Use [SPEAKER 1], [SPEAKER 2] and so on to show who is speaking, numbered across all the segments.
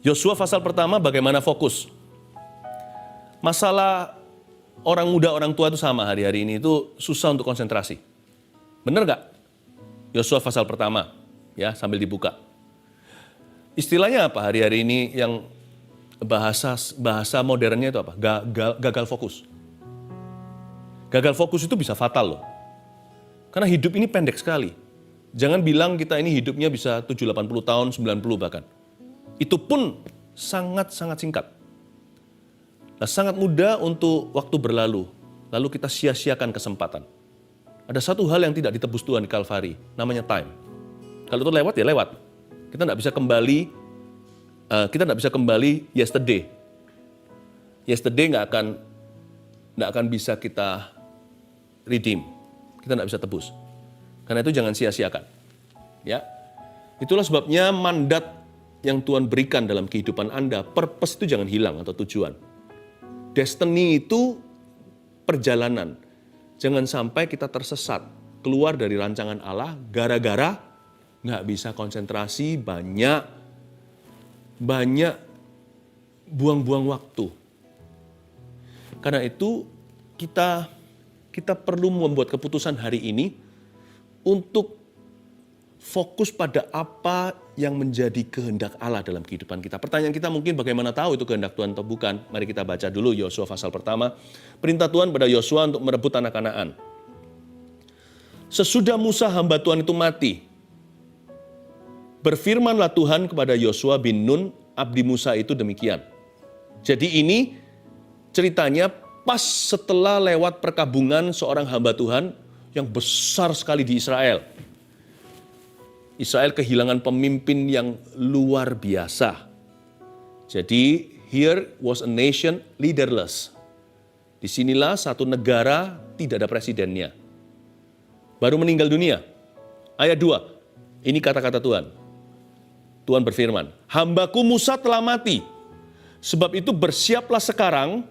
[SPEAKER 1] Yosua pasal pertama bagaimana fokus. Masalah orang muda, orang tua itu sama hari-hari ini itu susah untuk konsentrasi. Benar nggak? Yosua pasal pertama, ya sambil dibuka. Istilahnya apa hari-hari ini yang bahasa modernnya itu apa? Gagal fokus. Gagal fokus itu bisa fatal loh. Karena hidup ini pendek sekali. Jangan bilang kita ini hidupnya bisa 70-80 tahun, 90 bahkan. Itu pun sangat-sangat singkat. Nah, sangat mudah untuk waktu berlalu. Lalu kita sia-siakan kesempatan. Ada satu hal yang tidak ditebus Tuhan di Kalvari, namanya time. Kalau itu lewat ya lewat. Kita nggak bisa kembali yesterday. Yesterday nggak akan bisa kita redeem. Kita nggak bisa tebus. Karena itu jangan sia-siakan. Ya, itulah sebabnya mandat yang Tuhan berikan dalam kehidupan Anda, purpose itu jangan hilang atau tujuan. Destiny itu perjalanan. Jangan sampai kita tersesat, keluar dari rancangan Allah, gara-gara nggak bisa konsentrasi, banyak buang-buang waktu. Karena itu kita perlu membuat keputusan hari ini untuk fokus pada apa yang menjadi kehendak Allah dalam kehidupan kita. Pertanyaan kita mungkin bagaimana tahu itu kehendak Tuhan atau bukan? Mari kita baca dulu Yosua pasal pertama. Perintah Tuhan pada Yosua untuk merebut tanah Kanaan. Sesudah Musa hamba Tuhan itu mati, berfirmanlah Tuhan kepada Yosua bin Nun, abdi Musa itu demikian. Jadi ini ceritanya pas setelah lewat perkabungan seorang hamba Tuhan yang besar sekali di Israel. Israel kehilangan pemimpin yang luar biasa. Jadi, here was a nation leaderless. Disinilah satu negara tidak ada presidennya. Baru meninggal dunia. Ayat 2, ini kata-kata Tuhan. Tuhan berfirman, hambaku Musa telah mati. Sebab itu bersiaplah sekarang,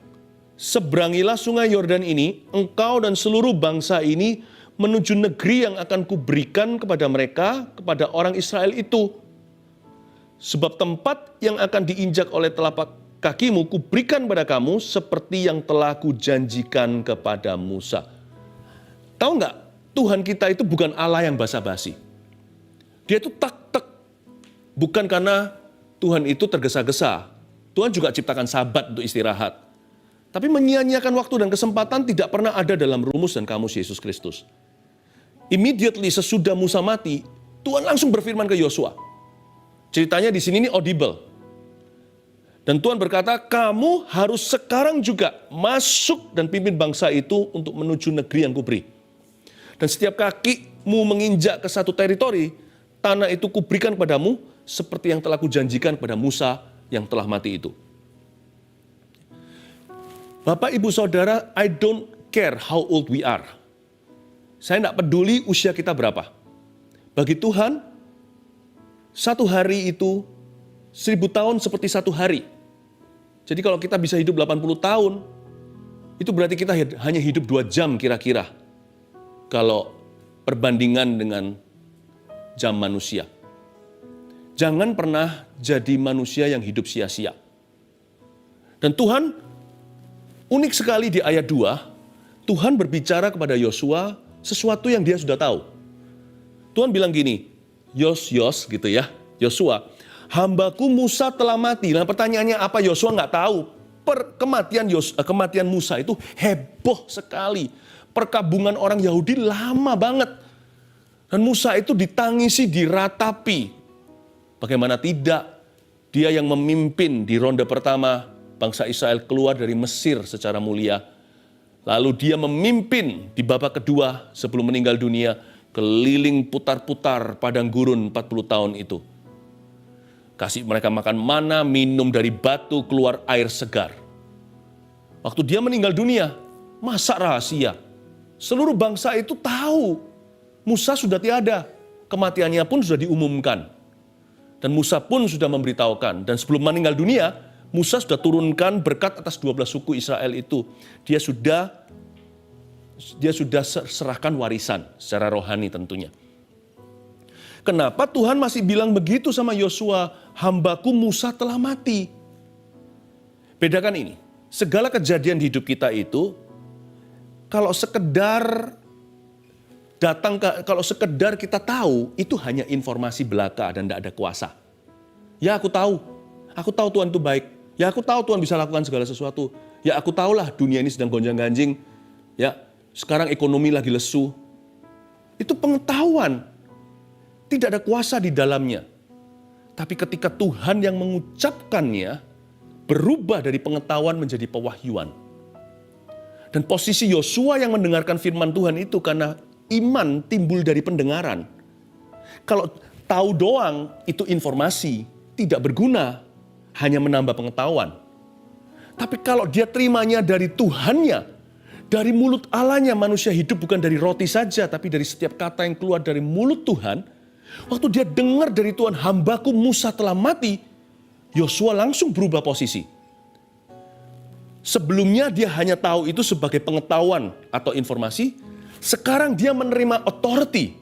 [SPEAKER 1] seberangilah sungai Yordan ini, engkau dan seluruh bangsa ini menuju negeri yang akan kuberikan kepada mereka, kepada orang Israel itu. Sebab tempat yang akan diinjak oleh telapak kakimu, kuberikan pada kamu seperti yang telah kujanjikan kepada Musa. Tahu nggak, Tuhan kita itu bukan Allah yang basa-basi. Dia itu tak-tak. Bukan karena Tuhan itu tergesa-gesa. Tuhan juga ciptakan Sabat untuk istirahat. Tapi menyia-nyiakan waktu dan kesempatan tidak pernah ada dalam rumus dan kamus Yesus Kristus. Immediately sesudah Musa mati, Tuhan langsung berfirman ke Yosua. Ceritanya di sini ini audible. Dan Tuhan berkata, kamu harus sekarang juga masuk dan pimpin bangsa itu untuk menuju negeri yang kuberi. Dan setiap kakimu menginjak ke satu teritori, tanah itu kuberikan padamu seperti yang telah kujanjikan kepada Musa yang telah mati itu. Bapak, Ibu, Saudara, I don't care how old we are. Saya tidak peduli usia kita berapa. Bagi Tuhan, satu hari itu 1000 tahun seperti satu hari. Jadi kalau kita bisa hidup 80 tahun, itu berarti kita hanya hidup 2 jam kira-kira. Kalau perbandingan dengan jam manusia. Jangan pernah jadi manusia yang hidup sia-sia. Dan Tuhan, unik sekali di ayat 2, Tuhan berbicara kepada Yosua sesuatu yang dia sudah tahu. Tuhan bilang gini, Yos gitu ya, Yosua, hambaku Musa telah mati. Nah pertanyaannya apa? Yosua nggak tahu. Kematian Musa itu heboh sekali. Perkabungan orang Yahudi lama banget. Dan Musa itu ditangisi, diratapi. Bagaimana tidak? Dia yang memimpin di ronde pertama, bangsa Israel keluar dari Mesir secara mulia. Lalu dia memimpin di babak kedua sebelum meninggal dunia, keliling putar-putar padang gurun 40 tahun itu. Kasih mereka makan mana, minum dari batu, keluar air segar. Waktu dia meninggal dunia, masa rahasia? Seluruh bangsa itu tahu, Musa sudah tiada, kematiannya pun sudah diumumkan. Dan Musa pun sudah memberitahukan, dan sebelum meninggal dunia, Musa sudah turunkan berkat atas 12 suku Israel itu. Dia sudah serahkan warisan secara rohani tentunya. Kenapa Tuhan masih bilang begitu sama Yosua? hambaku Musa telah mati. Bedakan ini, segala kejadian di hidup kita itu, kalau sekedar kalau sekedar kita tahu, itu hanya informasi belaka dan tidak ada kuasa. Ya aku tahu Tuhan itu baik. Ya aku tahu Tuhan bisa lakukan segala sesuatu. Ya aku tahulah dunia ini sedang gonjang-ganjing. Ya sekarang ekonomi lagi lesu. Itu pengetahuan. Tidak ada kuasa di dalamnya. Tapi ketika Tuhan yang mengucapkannya, berubah dari pengetahuan menjadi pewahyuan. Dan posisi Yosua yang mendengarkan firman Tuhan itu karena iman timbul dari pendengaran. Kalau tahu doang itu informasi, tidak berguna, hanya menambah pengetahuan. Tapi kalau dia terimanya dari Tuhannya, dari mulut Allahnya, manusia hidup bukan dari roti saja, tapi dari setiap kata yang keluar dari mulut Tuhan. Waktu dia dengar dari Tuhan, hambaku Musa telah mati, Yosua langsung berubah posisi. Sebelumnya dia hanya tahu itu sebagai pengetahuan atau informasi. Sekarang dia menerima authority.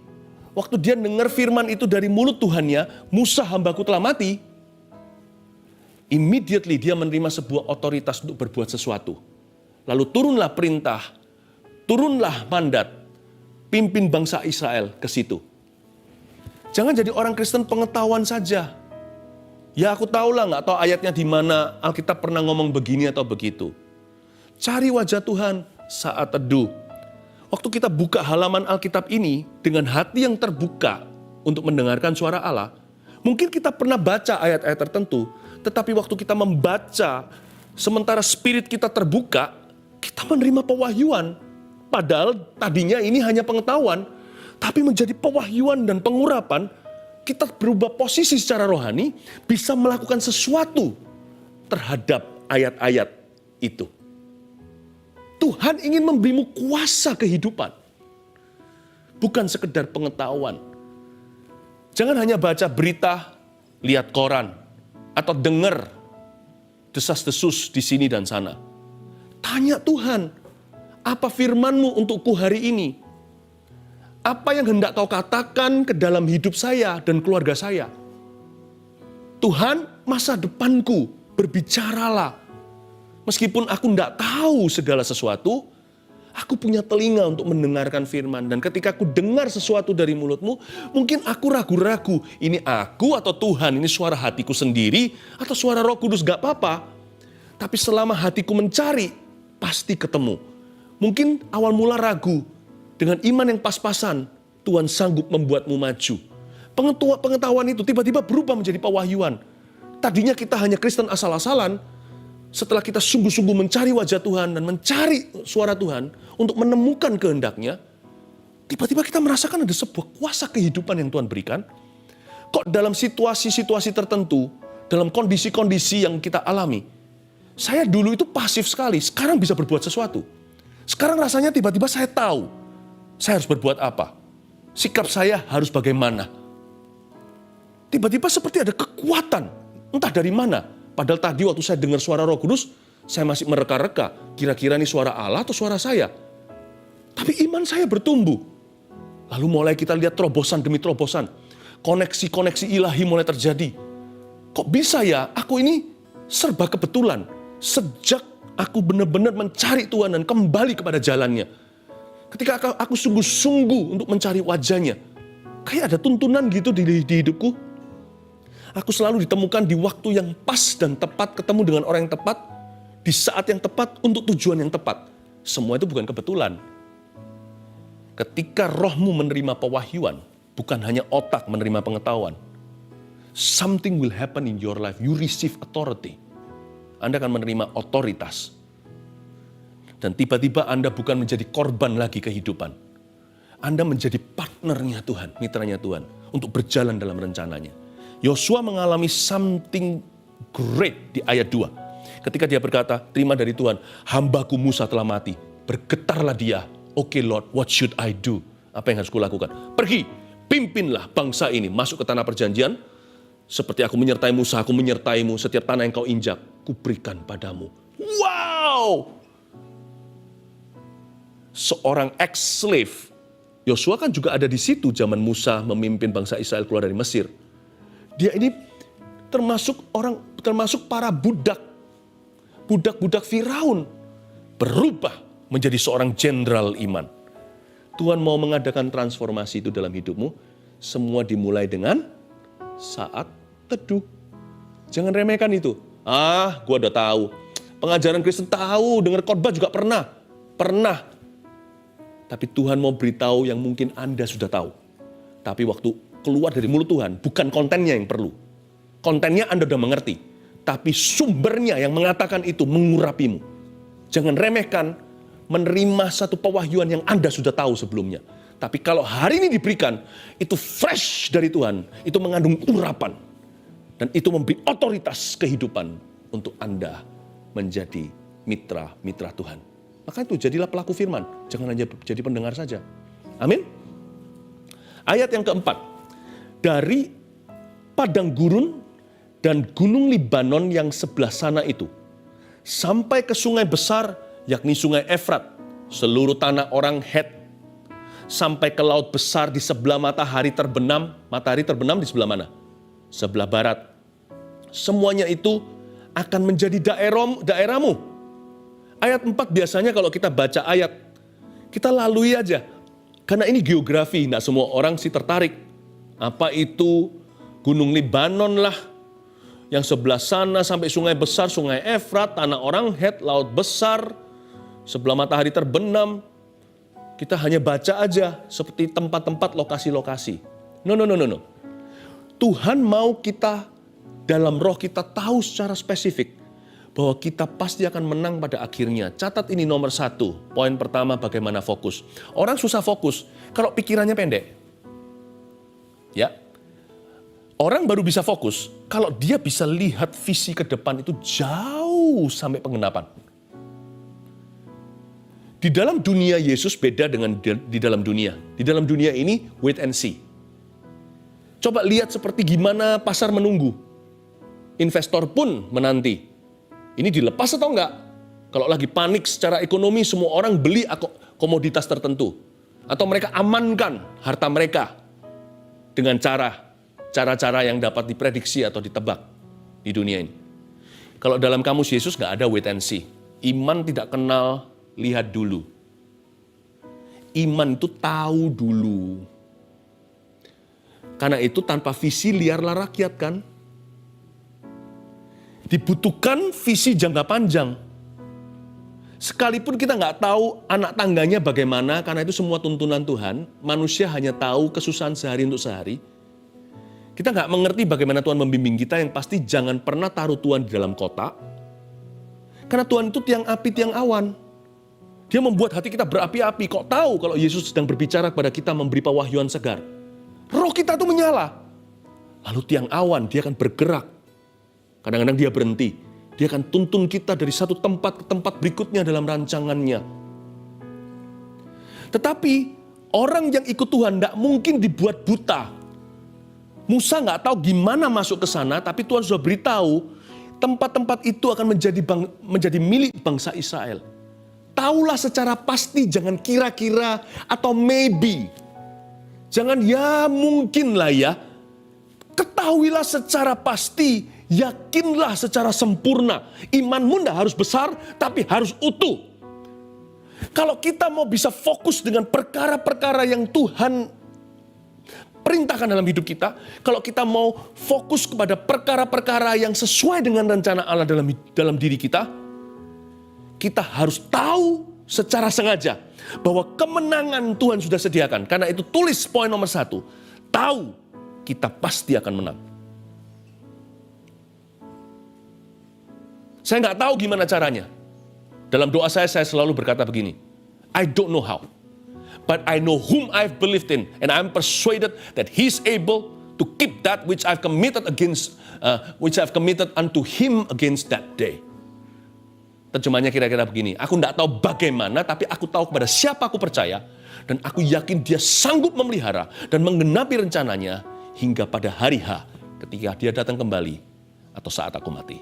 [SPEAKER 1] Waktu dia dengar firman itu dari mulut Tuhannya, Musa hambaku telah mati. Immediately dia menerima sebuah otoritas untuk berbuat sesuatu. Lalu turunlah perintah, turunlah mandat, pimpin bangsa Israel ke situ. Jangan jadi orang Kristen pengetahuan saja. Ya aku tahulah, nggak tahu ayatnya di mana, Alkitab pernah ngomong begini atau begitu. Cari wajah Tuhan saat teduh. Waktu kita buka halaman Alkitab ini dengan hati yang terbuka untuk mendengarkan suara Allah, mungkin kita pernah baca ayat-ayat tertentu, tetapi waktu kita membaca, sementara spirit kita terbuka, kita menerima pewahyuan. Padahal tadinya ini hanya pengetahuan, tapi menjadi pewahyuan dan pengurapan, kita berubah posisi secara rohani, bisa melakukan sesuatu terhadap ayat-ayat itu. Tuhan ingin memberimu kuasa kehidupan, bukan sekedar pengetahuan. Jangan hanya baca berita, lihat koran, atau dengar desas-desus di sini dan sana. Tanya Tuhan, apa firman-Mu untukku hari ini? Apa yang hendak Kau katakan ke dalam hidup saya dan keluarga saya? Tuhan, masa depanku, berbicaralah. Meskipun aku tidak tahu segala sesuatu, aku punya telinga untuk mendengarkan firman. Dan ketika aku dengar sesuatu dari mulut-Mu, mungkin aku ragu-ragu, ini aku atau Tuhan, ini suara hatiku sendiri, atau suara Roh Kudus, gak apa-apa. Tapi selama hatiku mencari, pasti ketemu. Mungkin awal mula ragu, dengan iman yang pas-pasan, Tuhan sanggup membuatmu maju. Pengetahuan itu tiba-tiba berubah menjadi pewahyuan. Tadinya kita hanya Kristen asal-asalan, setelah kita sungguh-sungguh mencari wajah Tuhan dan mencari suara Tuhan untuk menemukan kehendak-Nya, tiba-tiba kita merasakan ada sebuah kuasa kehidupan yang Tuhan berikan. Kok dalam situasi-situasi tertentu, dalam kondisi-kondisi yang kita alami, saya dulu itu pasif sekali, sekarang bisa berbuat sesuatu. Sekarang rasanya tiba-tiba saya tahu, saya harus berbuat apa? Sikap saya harus bagaimana? Tiba-tiba seperti ada kekuatan, entah dari mana. Padahal tadi waktu saya dengar suara Roh Kudus, saya masih mereka-reka, kira-kira ini suara Allah atau suara saya? Tapi iman saya bertumbuh. Lalu mulai kita lihat terobosan demi terobosan. Koneksi-koneksi ilahi mulai terjadi. Kok bisa ya, aku ini serba kebetulan. Sejak aku benar-benar mencari Tuhan dan kembali kepada jalannya. Ketika aku sungguh-sungguh untuk mencari wajah-Nya, kayak ada tuntunan gitu di hidupku. Aku selalu ditemukan di waktu yang pas dan tepat, ketemu dengan orang yang tepat, di saat yang tepat, untuk tujuan yang tepat. Semua itu bukan kebetulan. Ketika rohmu menerima pewahyuan, bukan hanya otak menerima pengetahuan, something will happen in your life. You receive authority. Anda akan menerima otoritas. Dan tiba-tiba Anda bukan menjadi korban lagi kehidupan. Anda menjadi partnernya Tuhan, mitranya Tuhan, untuk berjalan dalam rencananya. Yosua mengalami something great di ayat 2. Ketika dia berkata, terima dari Tuhan, hambaku Musa telah mati. Bergetarlah dia, okay Lord, what should I do? Apa yang harus kulakukan? Pergi, pimpinlah bangsa ini masuk ke tanah perjanjian. Seperti aku menyertai Musa, aku menyertaimu. Setiap tanah yang kau injak, kuberikan padamu. Wow! Seorang ex-slave. Yosua kan juga ada di situ zaman Musa memimpin bangsa Israel keluar dari Mesir. Dia ini termasuk para budak Firaun berubah menjadi seorang jenderal iman. Tuhan mau mengadakan transformasi itu dalam hidupmu. Semua dimulai dengan saat teduh. Jangan remehkan itu. Gua udah tahu. Pengajaran Kristen tahu, dengar khotbah juga pernah. Tapi Tuhan mau beritahu yang mungkin Anda sudah tahu. Tapi waktu keluar dari mulut Tuhan, bukan kontennya yang perlu. Kontennya Anda sudah mengerti. Tapi sumbernya yang mengatakan itu mengurapimu. Jangan remehkan menerima satu pewahyuan yang Anda sudah tahu sebelumnya. Tapi kalau hari ini diberikan, itu fresh dari Tuhan. Itu mengandung urapan. Dan itu memberi otoritas kehidupan untuk Anda menjadi mitra Tuhan. Maka itu jadilah pelaku firman. Jangan hanya jadi pendengar saja. Amin. Ayat yang keempat. Dari padang gurun dan gunung Libanon yang sebelah sana itu, sampai ke sungai besar, yakni sungai Efrat, seluruh tanah orang Het, sampai ke laut besar di sebelah matahari terbenam. Matahari terbenam di sebelah mana? Sebelah barat. Semuanya itu akan menjadi daerahmu. Ayat 4 biasanya kalau kita baca ayat, kita lalui aja. Karena ini geografi, tidak semua orang sih tertarik. Apa itu Gunung Libanon lah, yang sebelah sana sampai sungai besar, sungai Efrat, tanah orang Het, laut besar, sebelah matahari terbenam. Kita hanya baca aja seperti tempat-tempat lokasi-lokasi. No. Tuhan mau kita dalam roh kita tahu secara spesifik bahwa kita pasti akan menang pada akhirnya. Catat ini nomor 1. Poin pertama, bagaimana fokus. Orang susah fokus kalau pikirannya pendek. Ya. Orang baru bisa fokus kalau dia bisa lihat visi ke depan itu jauh sampai penggenapan. Di dalam dunia Yesus beda dengan di dalam dunia. Di dalam dunia ini wait and see. Coba lihat seperti gimana pasar menunggu. Investor pun menanti. Ini dilepas atau enggak? Kalau lagi panik secara ekonomi, semua orang beli komoditas tertentu. Atau mereka amankan harta mereka dengan cara-cara yang dapat diprediksi atau ditebak di dunia ini. Kalau dalam kamus Yesus enggak ada wait and see. Iman tidak kenal lihat dulu. Iman itu tahu dulu. Karena itu tanpa visi liarlah rakyat kan? Dibutuhkan visi jangka panjang. Sekalipun kita nggak tahu anak tangganya bagaimana, karena itu semua tuntunan Tuhan, manusia hanya tahu kesusahan sehari untuk sehari. Kita nggak mengerti bagaimana Tuhan membimbing kita, yang pasti jangan pernah taruh Tuhan di dalam kotak. Karena Tuhan itu tiang api, tiang awan. Dia membuat hati kita berapi-api. Kok tahu kalau Yesus sedang berbicara kepada kita memberi pewahyuan segar? Roh kita itu menyala. Lalu tiang awan, dia akan bergerak. Kadang-kadang dia berhenti. Dia akan tuntun kita dari satu tempat ke tempat berikutnya dalam rancangannya. Tetapi orang yang ikut Tuhan tidak mungkin dibuat buta. Musa nggak tahu gimana masuk ke sana, tapi Tuhan sudah beritahu tempat-tempat itu akan menjadi milik bangsa Israel. Taulah secara pasti, jangan kira-kira atau maybe. Jangan ya mungkin lah ya. Ketahuilah secara pasti, yakinlah secara sempurna. Imanmu tidak harus besar, tapi harus utuh. Kalau kita mau bisa fokus dengan perkara-perkara yang Tuhan perintahkan dalam hidup kita, kalau kita mau fokus kepada perkara-perkara yang sesuai dengan rencana Allah dalam diri kita, kita harus tahu secara sengaja bahwa kemenangan Tuhan sudah sediakan. Karena itu tulis poin nomor 1. Tahu kita pasti akan menang. Saya nggak tahu gimana caranya. Dalam doa saya selalu berkata begini, I don't know how, but I know whom I've believed in, and I'm persuaded that He's able to keep that which I've committed unto Him against that day. Terjemahnya kira-kira begini, aku tidak tahu bagaimana, tapi aku tahu kepada siapa aku percaya, dan aku yakin Dia sanggup memelihara dan menggenapi rencananya hingga pada hari H ketika Dia datang kembali atau saat aku mati.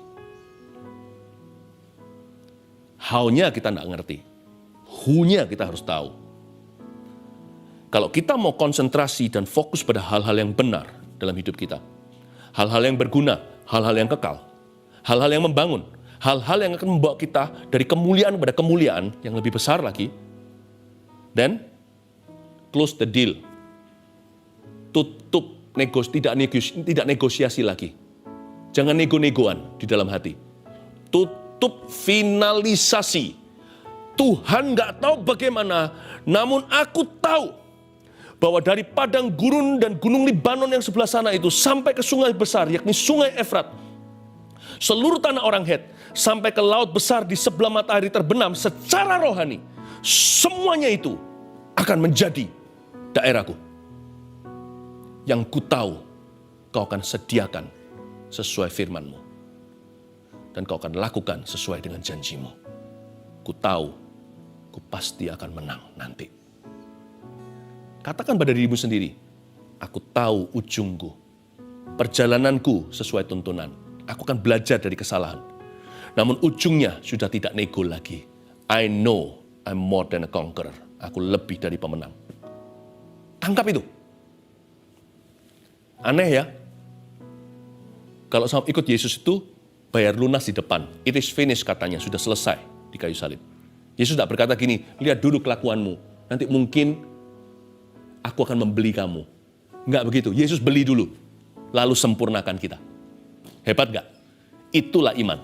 [SPEAKER 1] How-nya kita tidak ngerti, who-nya kita harus tahu. Kalau kita mau konsentrasi dan fokus pada hal-hal yang benar dalam hidup kita, hal-hal yang berguna, hal-hal yang kekal, hal-hal yang membangun, hal-hal yang akan membawa kita dari kemuliaan kepada kemuliaan yang lebih besar lagi. Dan close the deal. Tutup, tidak negosiasi lagi. Jangan nego-negoan di dalam hati. Tutup, finalisasi. Tuhan nggak tahu bagaimana, namun aku tahu bahwa dari padang gurun dan gunung Libanon yang sebelah sana itu sampai ke sungai besar, yakni sungai Efrat, seluruh tanah orang Het, sampai ke laut besar di sebelah matahari terbenam secara rohani, semuanya itu akan menjadi daerahku. Yang ku tahu kau akan sediakan sesuai firman-Mu. Dan kau akan lakukan sesuai dengan janji-Mu. Ku tahu, ku pasti akan menang nanti. Katakan pada dirimu sendiri, aku tahu ujungku. Perjalananku sesuai tuntunan. Aku akan belajar dari kesalahan. Namun ujungnya sudah tidak nego lagi. I know I'm more than a conqueror. Aku lebih dari pemenang. Tangkap itu. Aneh ya. Kalau sama ikut Yesus itu bayar lunas di depan. It is finished katanya, sudah selesai di kayu salib. Yesus tidak berkata gini, lihat dulu kelakuanmu. Nanti mungkin aku akan membeli kamu. Enggak begitu, Yesus beli dulu. Lalu sempurnakan kita. Hebat enggak? Itulah iman.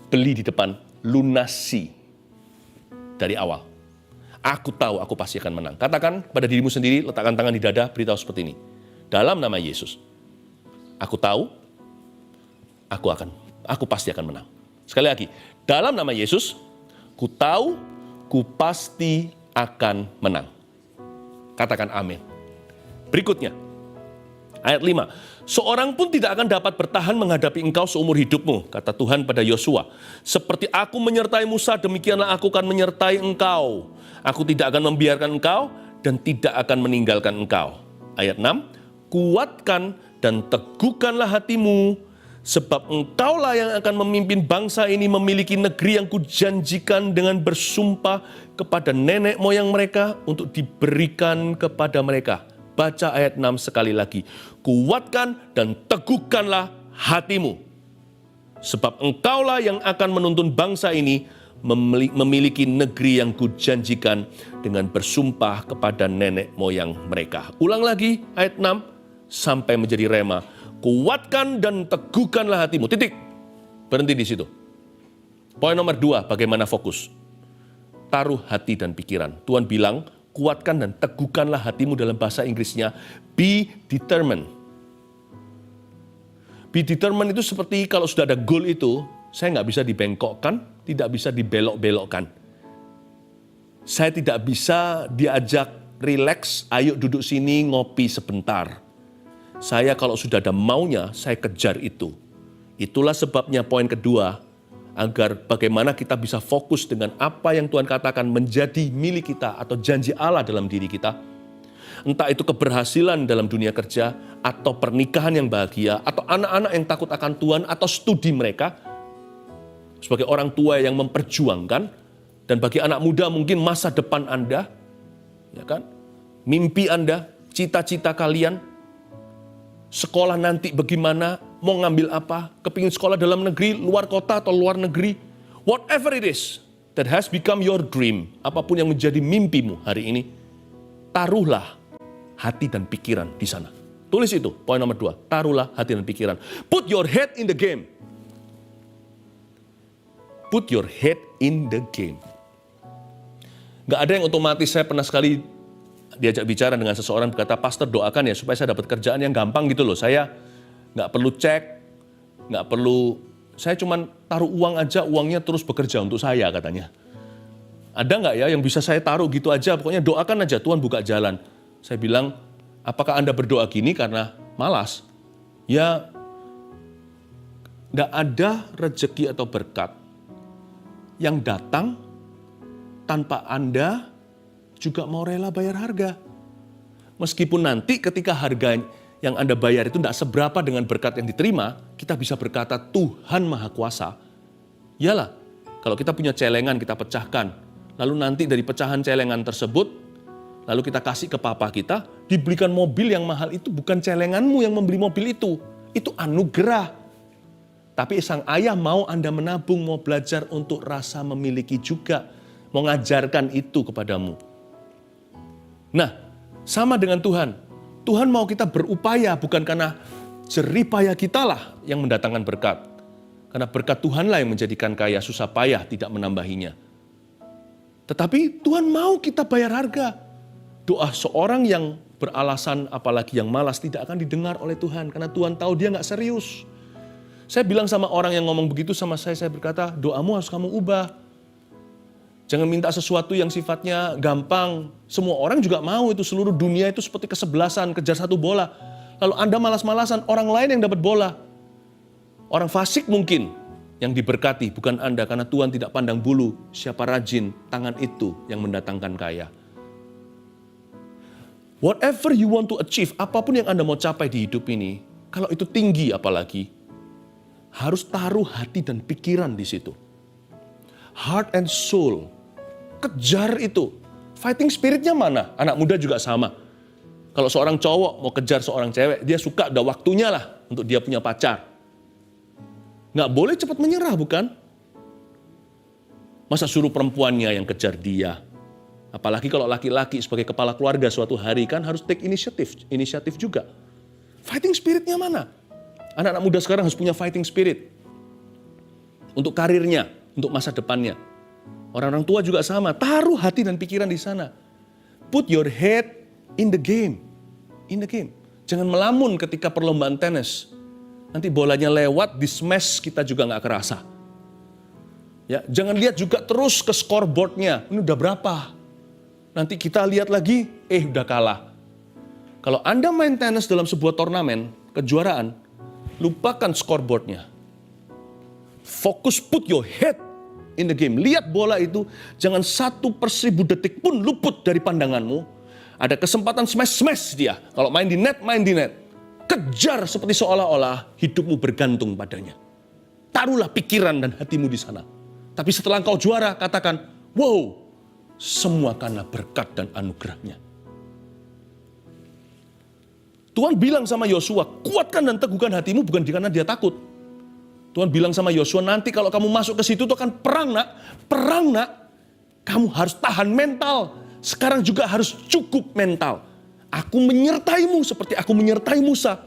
[SPEAKER 1] Beli di depan, lunasi dari awal. Aku tahu aku pasti akan menang. Katakan pada dirimu sendiri, letakkan tangan di dada, beritahu seperti ini. Dalam nama Yesus, aku tahu, aku pasti akan menang. Sekali lagi, dalam nama Yesus, ku tahu, ku pasti akan menang. Katakan amin. Berikutnya, ayat 5. Seorang pun tidak akan dapat bertahan menghadapi engkau seumur hidupmu, kata Tuhan pada Yosua. Seperti aku menyertai Musa, demikianlah aku akan menyertai engkau. Aku tidak akan membiarkan engkau dan tidak akan meninggalkan engkau. Ayat 6. Kuatkan dan teguhkanlah hatimu, sebab engkaulah yang akan memimpin bangsa ini memiliki negeri yang kujanjikan dengan bersumpah kepada nenek moyang mereka untuk diberikan kepada mereka. Baca ayat 6 sekali lagi. Kuatkan dan teguhkanlah hatimu, sebab engkaulah yang akan menuntun bangsa ini memiliki negeri yang kujanjikan dengan bersumpah kepada nenek moyang mereka. Ulang lagi ayat 6 sampai menjadi rema. Kuatkan dan teguhkanlah hatimu. Titik. Berhenti di situ. Poin nomor 2, bagaimana fokus? Taruh hati dan pikiran. Tuhan bilang, kuatkan dan teguhkanlah hatimu, dalam bahasa Inggrisnya, be determined. Be determined itu seperti kalau sudah ada goal itu, saya nggak bisa dibengkokkan, tidak bisa dibelok-belokkan. Saya tidak bisa diajak relax, ayo duduk sini ngopi sebentar. Saya kalau sudah ada maunya, saya kejar itu. Itulah sebabnya poin kedua, agar bagaimana kita bisa fokus dengan apa yang Tuhan katakan menjadi milik kita atau janji Allah dalam diri kita. Entah itu keberhasilan dalam dunia kerja, atau pernikahan yang bahagia, atau anak-anak yang takut akan Tuhan, atau studi mereka. Sebagai orang tua yang memperjuangkan, dan bagi anak muda mungkin masa depan Anda, ya kan? Mimpi Anda, cita-cita kalian, sekolah nanti bagaimana, mau ngambil apa, kepingin sekolah dalam negeri, luar kota atau luar negeri, whatever it is that has become your dream, apapun yang menjadi mimpimu hari ini, taruhlah hati dan pikiran di sana. Tulis itu, poin nomor 2, taruhlah hati dan pikiran. Put your head in the game. Put your head in the game. Gak ada yang otomatis. Saya pernah sekali diajak bicara dengan seseorang, berkata, pastor doakan ya supaya saya dapat kerjaan yang gampang gitu loh. Saya nggak perlu cek, nggak perlu, saya cuma taruh uang aja, uangnya terus bekerja untuk saya katanya. Ada nggak ya yang bisa saya taruh gitu aja, pokoknya doakan aja Tuhan buka jalan. Saya bilang, apakah Anda berdoa gini karena malas? Ya, nggak ada rezeki atau berkat yang datang tanpa Anda juga mau rela bayar harga. Meskipun nanti ketika harga yang Anda bayar itu tidak seberapa dengan berkat yang diterima, kita bisa berkata Tuhan Maha Kuasa. Iyalah, kalau kita punya celengan kita pecahkan, lalu nanti dari pecahan celengan tersebut, lalu kita kasih ke papa kita, dibelikan mobil yang mahal, itu bukan celenganmu yang membeli mobil itu anugerah. Tapi sang ayah mau Anda menabung, mau belajar untuk rasa memiliki juga. Mau ngajarkan itu kepadamu. Nah, sama dengan Tuhan. Tuhan mau kita berupaya bukan karena jerih payah kita lah yang mendatangkan berkat. Karena berkat Tuhanlah yang menjadikan kaya, susah payah tidak menambahinya. Tetapi Tuhan mau kita bayar harga. Doa seorang yang beralasan, apalagi yang malas, tidak akan didengar oleh Tuhan. Karena Tuhan tahu dia nggak serius. Saya bilang sama orang yang ngomong begitu sama saya berkata, doamu harus kamu ubah. Jangan minta sesuatu yang sifatnya gampang. Semua orang juga mau itu, seluruh dunia itu seperti kesebelasan, kejar satu bola. Lalu Anda malas-malasan, orang lain yang dapat bola. Orang fasik mungkin yang diberkati, bukan Anda. Karena Tuhan tidak pandang bulu, siapa rajin, tangan itu yang mendatangkan kaya. Whatever you want to achieve, apapun yang Anda mau capai di hidup ini, kalau itu tinggi apalagi, harus taruh hati dan pikiran di situ. Heart and soul. Kejar itu. Fighting spiritnya mana? Anak muda juga sama. Kalau seorang cowok mau kejar seorang cewek, dia suka, udah waktunya lah untuk dia punya pacar. Nggak boleh cepat menyerah, bukan? Masa suruh perempuannya yang kejar dia? Apalagi kalau laki-laki sebagai kepala keluarga suatu hari kan harus take inisiatif juga. Fighting spiritnya mana? Anak-anak muda sekarang harus punya fighting spirit. Untuk karirnya, untuk masa depannya. Orang-orang tua juga sama, taruh hati dan pikiran di sana. Put your head in the game. In the game. Jangan melamun ketika perlombaan tenis. Nanti bolanya lewat, di smash kita juga nggak kerasa. Ya, jangan lihat juga terus ke scoreboardnya. Ini udah berapa? Nanti kita lihat lagi, udah kalah. Kalau Anda main tenis dalam sebuah turnamen, kejuaraan, lupakan scoreboardnya. Fokus, put your head in the game. Lihat bola itu, jangan 1/1000 detik pun luput dari pandanganmu. Ada kesempatan smash dia. Kalau main di net, main di net. Kejar seperti seolah-olah hidupmu bergantung padanya. Taruhlah pikiran dan hatimu di sana. Tapi setelah engkau juara, katakan, wow, semua karena berkat dan anugerahnya. Tuhan bilang sama Yosua, kuatkan dan teguhkan hatimu bukan karena dia takut. Tuhan bilang sama Yosua, nanti kalau kamu masuk ke situ itu akan perang nak. Perang nak. Kamu harus tahan mental. Sekarang juga harus cukup mental. Aku menyertaimu seperti aku menyertai Musa.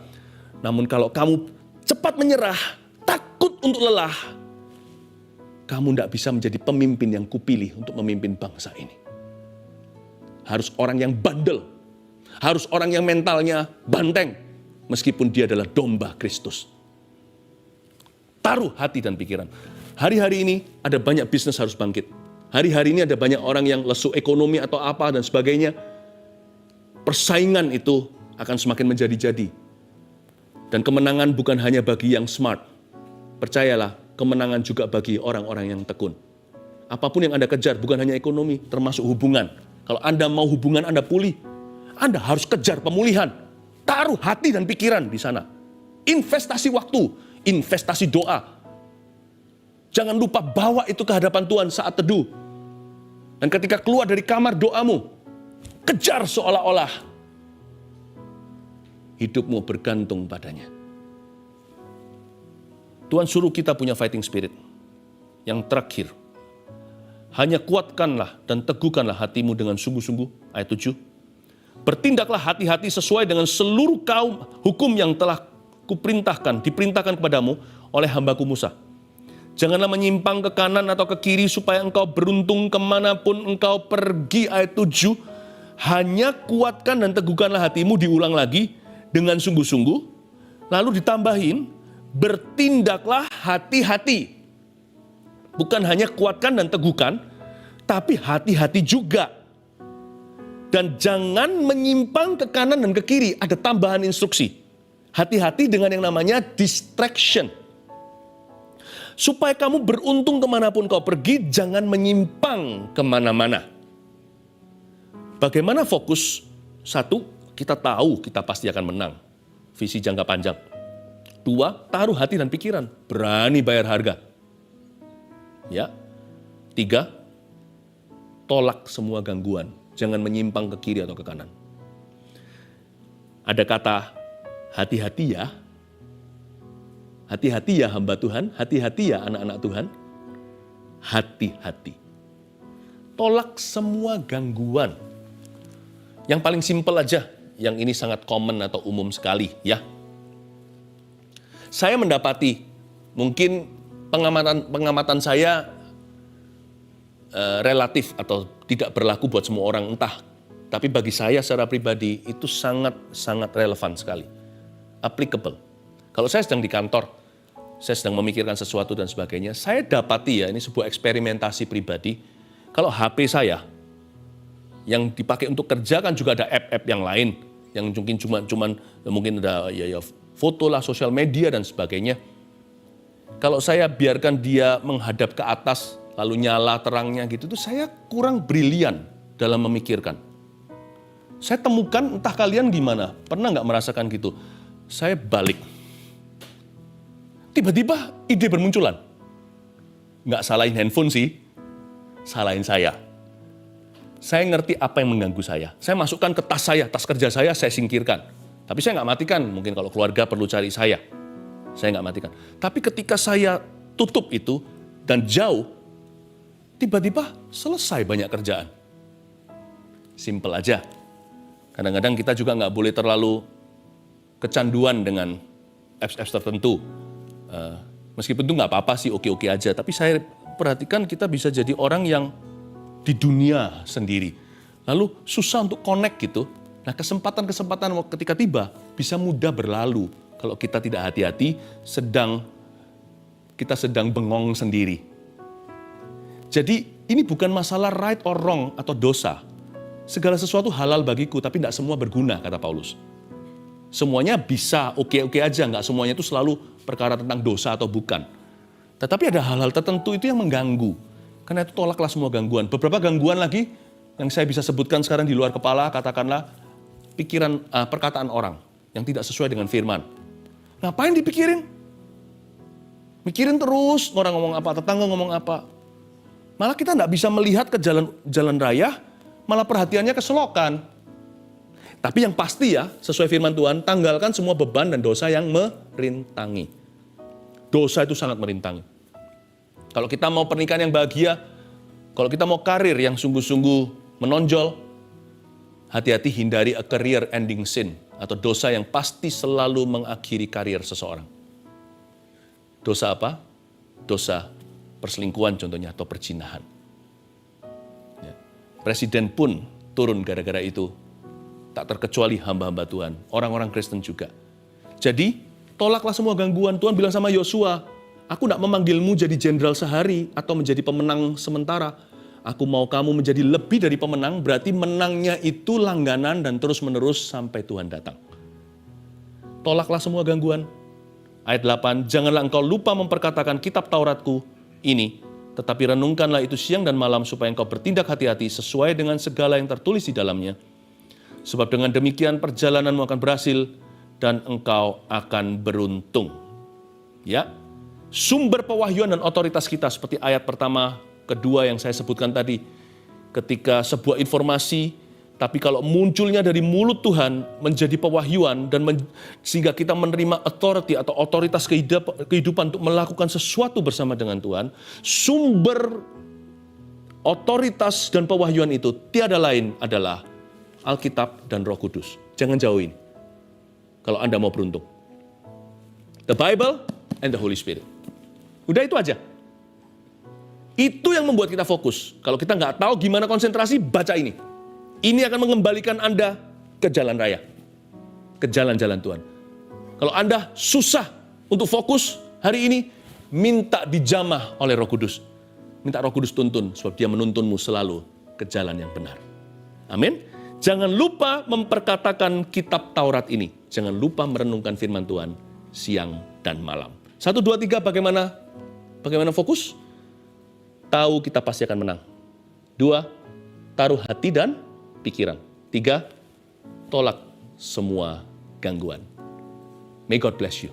[SPEAKER 1] Namun kalau kamu cepat menyerah, takut untuk lelah, kamu tidak bisa menjadi pemimpin yang kupilih untuk memimpin bangsa ini. Harus orang yang bandel. Harus orang yang mentalnya banteng. Meskipun dia adalah domba Kristus. Taruh hati dan pikiran. Hari-hari ini ada banyak bisnis harus bangkit. Hari-hari ini ada banyak orang yang lesu ekonomi atau apa dan sebagainya. Persaingan itu akan semakin menjadi-jadi. Dan kemenangan bukan hanya bagi yang smart. Percayalah, kemenangan juga bagi orang-orang yang tekun. Apapun yang Anda kejar, bukan hanya ekonomi, termasuk hubungan. Kalau Anda mau hubungan Anda pulih, Anda harus kejar pemulihan. Taruh hati dan pikiran di sana. Investasi waktu, investasi doa. Jangan lupa bawa itu ke hadapan Tuhan saat teduh. Dan ketika keluar dari kamar doamu, kejar seolah-olah hidupmu bergantung padanya. Tuhan suruh kita punya fighting spirit. Yang terakhir, hanya kuatkanlah dan teguhkanlah hatimu dengan sungguh-sungguh. Ayat 7. Bertindaklah hati-hati sesuai dengan seluruh kaum hukum yang telah diperintahkan kepadamu oleh hambaku Musa. Janganlah menyimpang ke kanan atau ke kiri supaya engkau beruntung kemanapun engkau pergi. Ayat 7. Hanya kuatkan dan teguhkanlah hatimu, diulang lagi, dengan sungguh-sungguh. Lalu ditambahin, bertindaklah hati-hati. Bukan hanya kuatkan dan teguhkan, tapi hati-hati juga. Dan jangan menyimpang ke kanan dan ke kiri. Ada tambahan instruksi. Hati-hati dengan yang namanya distraction. Supaya kamu beruntung kemanapun kau pergi, jangan menyimpang kemana-mana. Bagaimana fokus? 1, kita tahu kita pasti akan menang. Visi jangka panjang. 2, taruh hati dan pikiran. Berani bayar harga. Ya. 3, tolak semua gangguan. Jangan menyimpang ke kiri atau ke kanan. Ada kata hati-hati ya. Hati-hati ya hamba Tuhan, hati-hati ya anak-anak Tuhan. Hati-hati. Tolak semua gangguan. Yang paling simpel aja, yang ini sangat common atau umum sekali ya. Saya mendapati, mungkin pengamatan saya relatif atau tidak berlaku buat semua orang entah. Tapi bagi saya secara pribadi itu sangat relevan sekali. Applicable. Kalau saya sedang di kantor, saya sedang memikirkan sesuatu dan sebagainya, saya dapati ya, ini sebuah eksperimentasi pribadi, kalau HP saya yang dipakai untuk kerja kan juga ada app-app yang lain, yang mungkin ada ya foto lah, sosial media dan sebagainya. Kalau saya biarkan dia menghadap ke atas, lalu nyala terangnya gitu, itu saya kurang brilian dalam memikirkan. Saya temukan, entah kalian gimana, pernah nggak merasakan gitu? Saya balik. Tiba-tiba ide bermunculan. Nggak salahin handphone sih, salahin saya. Saya ngerti apa yang mengganggu saya. Saya masukkan ke tas saya, tas kerja saya singkirkan. Tapi saya nggak matikan, mungkin kalau keluarga perlu cari saya nggak matikan. Tapi ketika saya tutup itu dan jauh, tiba-tiba selesai banyak kerjaan. Simple aja. Kadang-kadang kita juga nggak boleh terlalu kecanduan dengan apps-apps tertentu. Meskipun itu nggak apa-apa sih, oke-oke aja. Tapi saya perhatikan kita bisa jadi orang yang di dunia sendiri. Lalu susah untuk connect gitu. Nah kesempatan-kesempatan ketika tiba bisa mudah berlalu. Kalau kita tidak hati-hati, kita sedang bengong sendiri. Jadi ini bukan masalah right or wrong atau dosa. Segala sesuatu halal bagiku, tapi tidak semua berguna, kata Paulus. Semuanya bisa oke-oke aja, nggak semuanya itu selalu perkara tentang dosa atau bukan. Tetapi ada hal-hal tertentu itu yang mengganggu. Karena itu tolaklah semua gangguan. Beberapa gangguan lagi yang saya bisa sebutkan sekarang di luar kepala, katakanlah perkataan orang yang tidak sesuai dengan firman. Ngapain dipikirin? Mikirin terus orang ngomong apa, tetangga ngomong apa. Malah kita nggak bisa melihat ke jalan raya, malah perhatiannya ke selokan. Tapi yang pasti ya, sesuai firman Tuhan, tanggalkan semua beban dan dosa yang merintangi. Dosa itu sangat merintangi. Kalau kita mau pernikahan yang bahagia, kalau kita mau karir yang sungguh-sungguh menonjol, hati-hati hindari a career ending sin, atau dosa yang pasti selalu mengakhiri karir seseorang. Dosa apa? Dosa perselingkuhan contohnya, atau perzinahan. Ya. Presiden pun turun gara-gara itu. Tak terkecuali hamba-hamba Tuhan, orang-orang Kristen juga. Jadi, tolaklah semua gangguan. Tuhan bilang sama Yosua, aku tidak memanggilmu jadi jenderal sehari atau menjadi pemenang sementara. Aku mau kamu menjadi lebih dari pemenang, berarti menangnya itu langganan dan terus-menerus sampai Tuhan datang. Tolaklah semua gangguan. Ayat 8, janganlah engkau lupa memperkatakan kitab Tauratku ini, tetapi renungkanlah itu siang dan malam supaya engkau bertindak hati-hati sesuai dengan segala yang tertulis di dalamnya. Sebab dengan demikian perjalananmu akan berhasil dan engkau akan beruntung. Ya, sumber pewahyuan dan otoritas kita seperti ayat pertama, kedua yang saya sebutkan tadi. Ketika sebuah informasi, tapi kalau munculnya dari mulut Tuhan menjadi pewahyuan dan sehingga kita menerima authority atau otoritas kehidupan untuk melakukan sesuatu bersama dengan Tuhan, sumber otoritas dan pewahyuan itu tiada lain adalah Alkitab dan Roh Kudus. Jangan jauhin. Kalau Anda mau beruntung. The Bible and the Holy Spirit. Udah itu aja. Itu yang membuat kita fokus. Kalau kita nggak tahu gimana konsentrasi, baca ini. Ini akan mengembalikan Anda ke jalan raya. Ke jalan-jalan Tuhan. Kalau Anda susah untuk fokus hari ini, minta dijamah oleh Roh Kudus. Minta Roh Kudus tuntun, sebab Dia menuntunmu selalu ke jalan yang benar. Amin. Jangan lupa memperkatakan kitab Taurat ini. Jangan lupa merenungkan firman Tuhan siang dan malam. 1, 2, 3, bagaimana fokus? Tahu kita pasti akan menang. 2, taruh hati dan pikiran. 3, tolak semua gangguan. May God bless you.